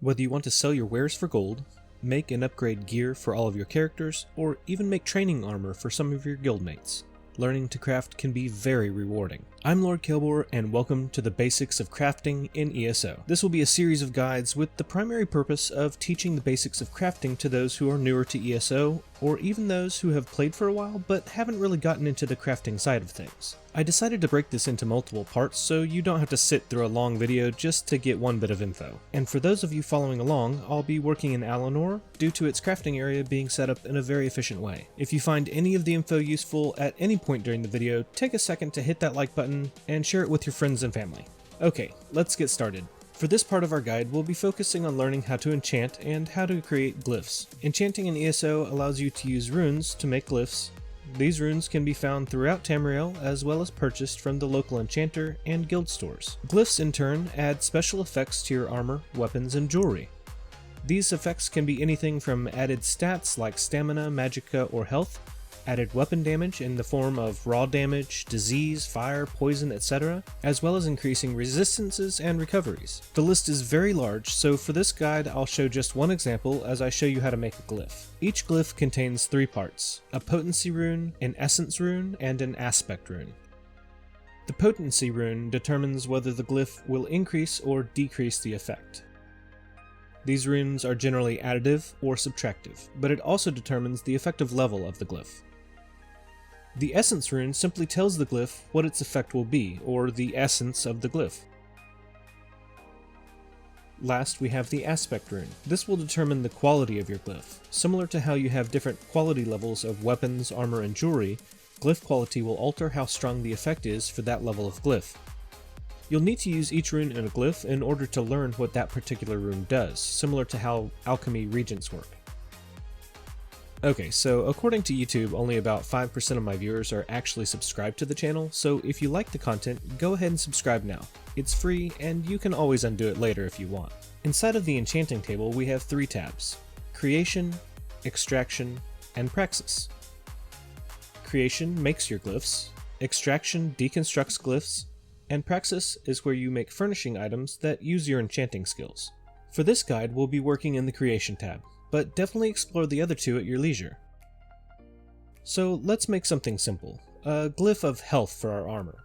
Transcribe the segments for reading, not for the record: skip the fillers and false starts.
Whether you want to sell your wares for gold, make and upgrade gear for all of your characters, or even make training armor for some of your guildmates, learning to craft can be very rewarding. I'm LordKelbor, and welcome to the Basics of Crafting in ESO. This will be a series of guides with the primary purpose of teaching the basics of crafting to those who are newer to ESO, or even those who have played for a while but haven't really gotten into the crafting side of things. I decided to break this into multiple parts so you don't have to sit through a long video just to get one bit of info. And for those of you following along, I'll be working in Alanor due to its crafting area being set up in a very efficient way. If you find any of the info useful at any point during the video, take a second to hit that like button and share it with your friends and family. Okay, let's get started. For this part of our guide, we'll be focusing on learning how to enchant and how to create glyphs. Enchanting in ESO allows you to use runes to make glyphs. These runes can be found throughout Tamriel, as well as purchased from the local enchanter and guild stores. Glyphs, in turn, add special effects to your armor, weapons, and jewelry. These effects can be anything from added stats like stamina, magicka, or health, added weapon damage in the form of raw damage, disease, fire, poison, etc., as well as increasing resistances and recoveries. The list is very large, so for this guide I'll show just one example as I show you how to make a glyph. Each glyph contains 3 parts: a potency rune, an essence rune, and an aspect rune. The potency rune determines whether the glyph will increase or decrease the effect. These runes are generally additive or subtractive, but it also determines the effective level of the glyph. The essence rune simply tells the glyph what its effect will be, or the essence of the glyph. Last, we have the aspect rune. This will determine the quality of your glyph. Similar to how you have different quality levels of weapons, armor, and jewelry, glyph quality will alter how strong the effect is for that level of glyph. You'll need to use each rune in a glyph in order to learn what that particular rune does, similar to how alchemy regents work. Okay, so according to YouTube, only about 5% of my viewers are actually subscribed to the channel, so if you like the content, go ahead and subscribe now. It's free, and you can always undo it later if you want. Inside of the enchanting table, we have 3 tabs: Creation, Extraction, and Praxis. Creation makes your glyphs, Extraction deconstructs glyphs, and Praxis is where you make furnishing items that use your enchanting skills. For this guide, we'll be working in the Creation tab, but definitely explore the other 2 at your leisure. So let's make something simple, a glyph of health for our armor.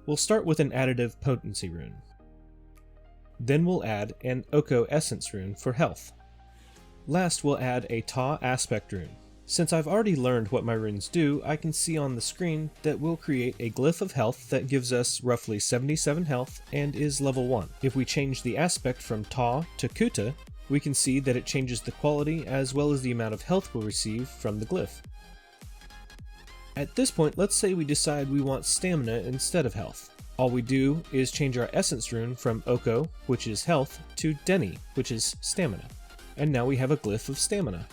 We'll start with an additive potency rune. Then we'll add an Oko essence rune for health. Last, we'll add a Ta aspect rune. Since I've already learned what my runes do, I can see on the screen that we'll create a glyph of health that gives us roughly 77 health and is level 1. If we change the aspect from Ta to Kuta, we can see that it changes the quality as well as the amount of health we'll receive from the glyph. At this point, let's say we decide we want stamina instead of health. All we do is change our essence rune from Oko, which is health, to Deni, which is stamina. And now we have a glyph of stamina.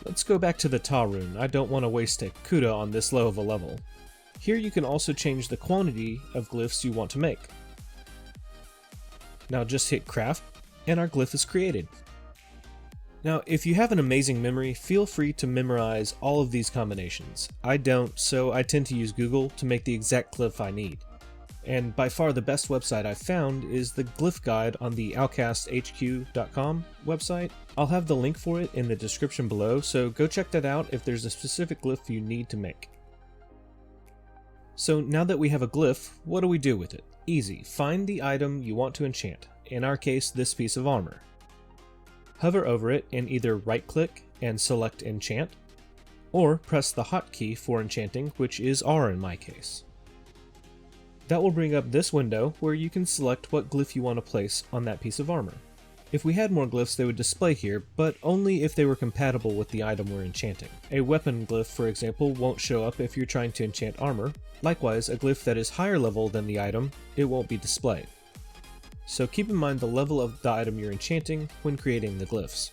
Let's go back to the Ta rune. I don't want to waste a Kuta on this low of a level. Here you can also change the quantity of glyphs you want to make. Now just hit craft, and our glyph is created. Now, if you have an amazing memory, feel free to memorize all of these combinations. I don't, so I tend to use Google to make the exact glyph I need. And by far the best website I've found is the glyph guide on the outcasthq.com website. I'll have the link for it in the description below, so go check that out if there's a specific glyph you need to make. So now that we have a glyph, what do we do with it? Easy. Find the item you want to enchant. In our case, this piece of armor. Hover over it and either right-click and select Enchant, or press the hotkey for enchanting, which is R in my case. That will bring up this window where you can select what glyph you want to place on that piece of armor. If we had more glyphs, they would display here, but only if they were compatible with the item we're enchanting. A weapon glyph, for example, won't show up if you're trying to enchant armor. Likewise, a glyph that is higher level than the item, it won't be displayed. So keep in mind the level of the item you're enchanting when creating the glyphs.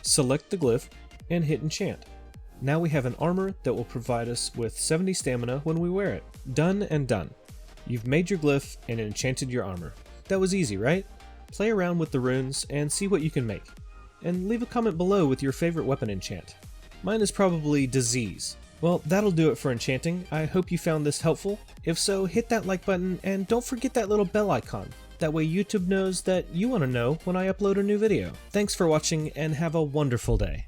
Select the glyph and hit enchant. Now we have an armor that will provide us with 70 stamina when we wear it. Done and done. You've made your glyph and enchanted your armor. That was easy, right? Play around with the runes and see what you can make. And leave a comment below with your favorite weapon enchant. Mine is probably disease. Well, that'll do it for enchanting. I hope you found this helpful. If so, hit that like button and don't forget that little bell icon. That way YouTube knows that you want to know when I upload a new video. Thanks for watching and have a wonderful day.